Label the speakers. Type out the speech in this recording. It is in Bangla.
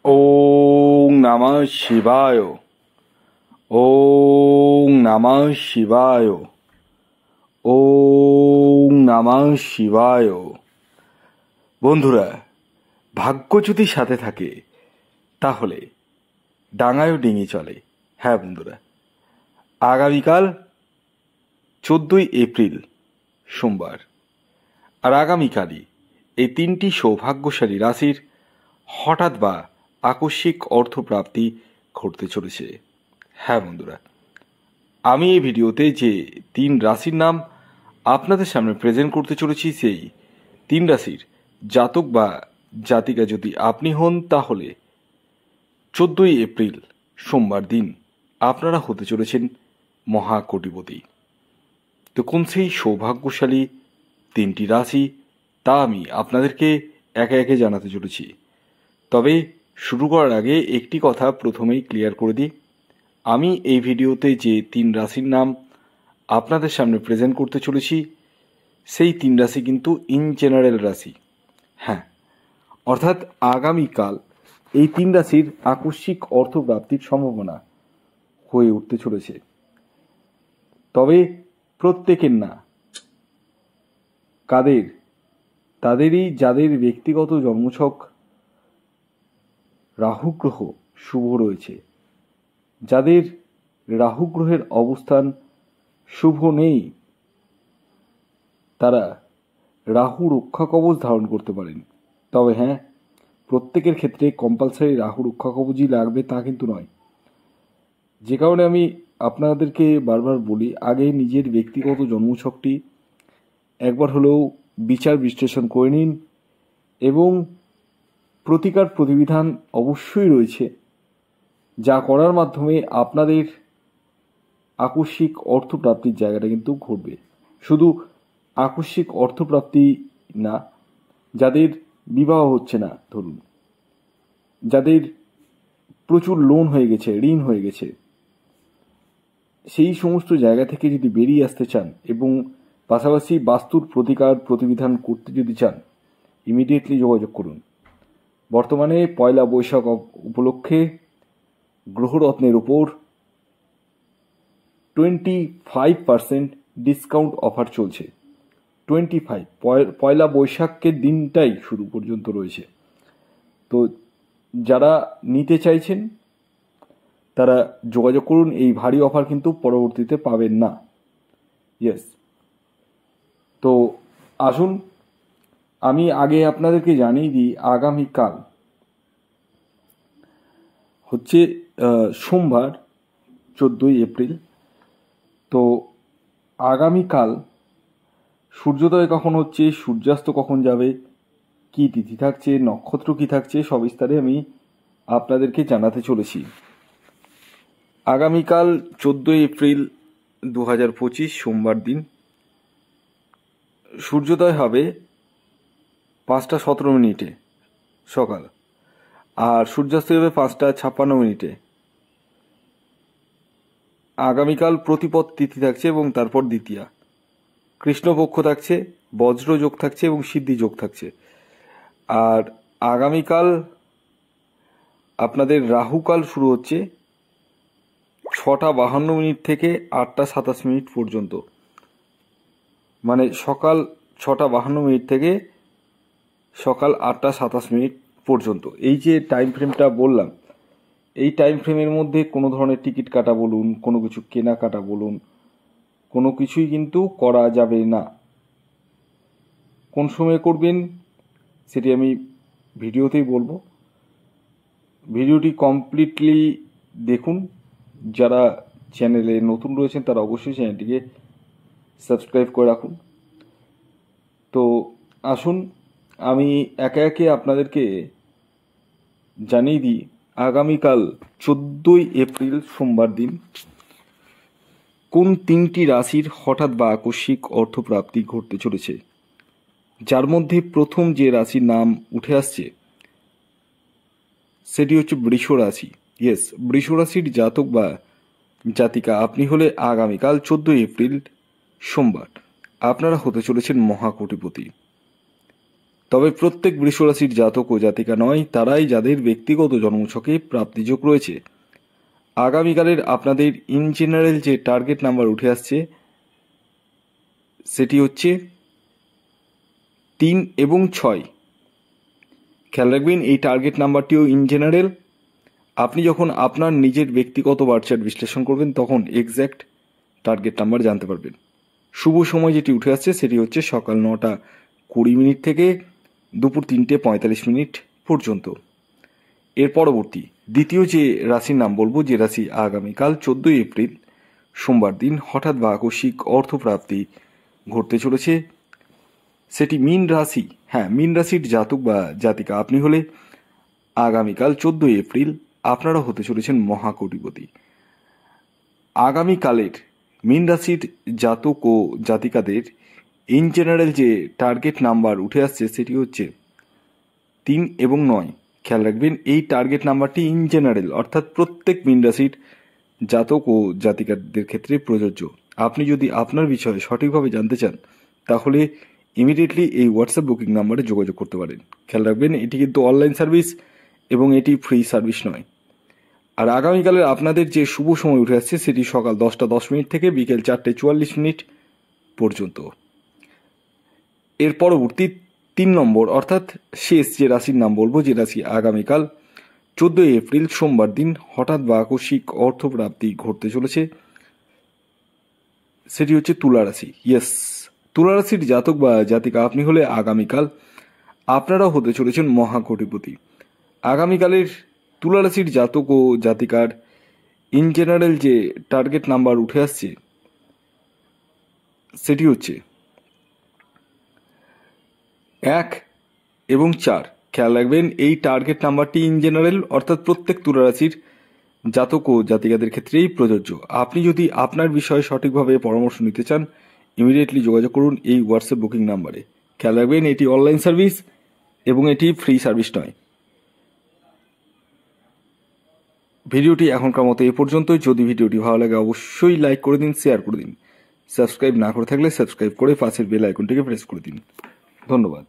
Speaker 1: ওং নমঃ শিবায়। ওং নমঃ শিবায়। ওং নমঃ শিবায়। বন্ধুরা, ভাগ্য যদি সাথে থাকে তাহলে ডাঙায়ও ডিঙি চলে। হ্যাঁ বন্ধুরা, আগামীকাল 14ই এপ্রিল সোমবার, আর আগামীকালই এই তিনটি সৌভাগ্যশালী রাশির হঠাৎ বা আকস্মিক অর্থপ্রাপ্তি ঘটতে চলেছে। হ্যাঁ বন্ধুরা, আমি এই ভিডিওতে যে তিন রাশির নাম আপনাদের সামনে প্রেজেন্ট করতে চলেছি, সেই তিন রাশির জাতক বা জাতিকা যদি আপনি হন তাহলে 14ই এপ্রিল সোমবার দিন আপনারা হতে চলেছেন মহাকোটিপতি। তো কোন সেই সৌভাগ্যশালী তিনটি রাশি তা আমি আপনাদেরকে একে একে জানাতে চলেছি। তবে শুরু করার আগে একটি কথা প্রথমেই ক্লিয়ার করে দিই, আমি এই ভিডিওতে যে তিন রাশির নাম আপনাদের সামনে প্রেজেন্ট করতে চলেছি সেই তিন রাশি কিন্তু ইন জেনারেল রাশি। হ্যাঁ, অর্থাৎ আগামীকাল এই তিন রাশির আকস্মিক অর্থপ্রাপ্তির সম্ভাবনা হয়ে উঠতে চলেছে। তবে প্রত্যেকের না, কাদের? তাদেরই যাদের ব্যক্তিগত জন্মছক রাহু গ্রহ শুভ রয়েছে, যাদের রাহু গ্রহের অবস্থান শুভ নেই, তারা রাহু রক্ষা কবচ ধারণ করতে পারেন। তবে হ্যাঁ, প্রত্যেকের ক্ষেত্রে কম্পালসারি রাহু রক্ষা কবচই লাগবে তা কিন্তু নয়। যে কারণে আমি আপনাদেরকে বারবার বলি, আগে নিজের ব্যক্তিগত জন্মছকটি একবার হলেও বিচার বিশ্লেষণ করে নিন, এবং প্রতিকার প্রতিবিধান অবশ্যই রয়েছে, যা করার মাধ্যমে আপনাদের আকস্মিক অর্থপ্রাপ্তির জায়গাটা কিন্তু ঘটবে। শুধু আকস্মিক অর্থপ্রাপ্তি না, যাদের বিবাহ হচ্ছে না, ধরুন যাদের প্রচুর লোন হয়ে গেছে, ঋণ হয়ে গেছে, সেই সমস্ত জায়গা থেকে যদি বেরিয়ে আসতে চান এবং পাশাপাশি বাস্তুর প্রতিকার প্রতিবিধান করতে যদি চান, ইমিডিয়েটলি যোগাযোগ করুন। বর্তমানে পয়লা বৈশাখ উপলক্ষে গ্রহরত্নের উপর 25% ডিসকাউন্ট অফার চলছে। 25 পয়লা বৈশাখের দিনটাই শুরু পর্যন্ত রয়েছে। তো যারা নিতে চাইছেন তারা যোগাযোগ করুন, এই ভারী অফার কিন্তু পরবর্তীতে পাবেন না। ইয়েস, তো আসুন আমি আগে আপনাদেরকে জানিয়ে দিই, আগামীকাল হচ্ছে সোমবার 14ই এপ্রিল। তো আগামীকাল সূর্যোদয় কখন হচ্ছে, সূর্যাস্ত কখন যাবে, কি তিথি থাকছে, নক্ষত্র কি থাকছে, সবিস্তারে আমি আপনাদেরকে জানাতে চলেছি। আগামীকাল 14ই এপ্রিল 2025 সোমবার দিন সূর্যোদয় হবে 5:17 সকাল, আর সূর্যাস্ত হবে 5:56। আগামীকাল প্রতিপদ তিথি থাকছে এবং তারপর দ্বিতীয়া, কৃষ্ণপক্ষ থাকছে, বজ্র যোগ থাকছে এবং সিদ্ধি যোগ থাকছে। আর আগামীকাল আপনাদের রাহুকাল শুরু হচ্ছে 6:52 থেকে 8:27 পর্যন্ত, মানে সকাল 6:52 থেকে সকাল 8:27 পর্যন্ত। এই যে টাইম ফ্রেমটা বললাম, এই টাইম ফ্রেমের মধ্যে কোনো ধরনের টিকিট কাটা বলুন, কোনো কিছু কেনাকাটা বলুন, কোনো কিছুই কিন্তু করা যাবে না। কোন সময় করবেন সেটি আমি ভিডিওতেই বলবো। ভিডিওটি কমপ্লিটলি দেখুন। যারা চ্যানেলে নতুন রয়েছেন তারা অবশ্যই চ্যানেলটিকে সাবস্ক্রাইব করে রাখুন। তো আসুন আমি একে একে আপনাদেরকে জানিয়ে দিই, আগামীকাল 14ই এপ্রিল সোমবার দিন কোন তিনটি রাশির হঠাৎ বা আকস্মিক অর্থপ্রাপ্তি ঘটতে চলেছে। যার মধ্যে প্রথম যে রাশির নাম উঠে আসছে সেটি হচ্ছে বৃষ রাশি। ইয়েস, বৃষ রাশির জাতক বা জাতিকা আপনি হলে আগামীকাল 14ই এপ্রিল সোমবার আপনারা হতে চলেছেন মহাকোটিপতি। তবে প্রত্যেক বৃষ রাশির জাতক ও জাতিকা নয়, তারাই যাদের ব্যক্তিগত জন্মছকে প্রাপ্তিযোগ রয়েছে। আগামীকালের আপনাদের ইন জেনারেল যে টার্গেট নাম্বার উঠে আসছে সেটি হচ্ছে 3 এবং 6। খেয়াল রাখবেন এই টার্গেট নাম্বারটিও ইন জেনারেল। আপনি যখন আপনার নিজের ব্যক্তিগত বার্থচার্ট বিশ্লেষণ করবেন তখন এক্স্যাক্ট টার্গেট নাম্বার জানতে পারবেন। শুভ সময় যেটি উঠে আসছে সেটি হচ্ছে সকাল 9টা 20 মিনিট থেকে দুপুর 3টে 45 মিনিট পর্যন্ত। এর পরবর্তী দ্বিতীয় যে রাশির নাম বলবো, যে রাশি আগামীকাল 14 এপ্রিল সোমবার দিন হঠাৎ বা আকস্মিক অর্থপ্রাপ্তি ঘটতে চলেছে, সেটি মীন রাশি। হ্যাঁ, মীন রাশির জাতক বা জাতিকা আপনি হলে আগামীকাল 14 এপ্রিল আপনারা হতে চলেছেন মহাকোটিপতি। আগামীকালের মীন রাশির জাতক ও জাতিকাদের ইন জেনারেল যে টার্গেট নাম্বার উঠে আসছে সেটি হচ্ছে 3 এবং 9। খেয়াল রাখবেন এই টার্গেট নাম্বারটি ইন জেনারেল, অর্থাৎ প্রত্যেক মীন রাশির জাতক ও জাতিকাদের ক্ষেত্রে প্রযোজ্য। আপনি যদি আপনার বিষয়ে সঠিকভাবে জানতে চান তাহলে ইমিডিয়েটলি এই হোয়াটসঅ্যাপ বুকিং নাম্বারে যোগাযোগ করতে পারেন। খেয়াল রাখবেন এটি কিন্তু অনলাইন সার্ভিস এবং এটি ফ্রি সার্ভিস নয়। আর আগামীকালের আপনাদের যে শুভ সময় উঠে আসছে সেটি সকাল 10টা 10 মিনিট থেকে বিকেল 4টে 44 মিনিট পর্যন্ত। এর পরবর্তী 3 নম্বর অর্থাৎ শেষ যে রাশির নাম বলবো, যে রাশি আগামীকাল 14 এপ্রিল সোমবার দিন হঠাৎ বা আকস্মিক অর্থপ্রাপ্তি ঘটতে চলেছে সেটি হচ্ছে তুলা রাশি। ইয়েস, তুলা রাশির জাতক বা জাতিকা আপনি হলে আগামীকাল আপনারাও হতে চলেছেন মহাকোটিপতি। আগামীকালের তুলা রাশির জাতক ও জাতিকার ইন জেনারেল যে টার্গেট নাম্বার উঠে আসছে সেটি হচ্ছে 1 এবং 4। খেয়াল রাখবেন এই টার্গেট নাম্বারটি ইন জেনারেল, অর্থাৎ প্রত্যেক তুলা রাশির জাতক ও জাতিকাদের ক্ষেত্রেই প্রযোজ্য। আপনি যদি আপনার বিষয়ে সঠিকভাবে পরামর্শ নিতে চান ইমিডিয়েটলি যোগাযোগ করুন এই হোয়াটসঅ্যাপ বুকিং নাম্বারে। খেয়াল রাখবেন এটি অনলাইন সার্ভিস এবং এটি ফ্রি সার্ভিস নয়। ভিডিওটি এখনকার মতো এ পর্যন্তই। যদি ভিডিওটি ভালো লাগে অবশ্যই লাইক করে দিন, শেয়ার করে দিন। সাবস্ক্রাইব না করে থাকলে সাবস্ক্রাইব করে পাশের বেল আইকনটিকে প্রেস করে দিন। ধন্যবাদ।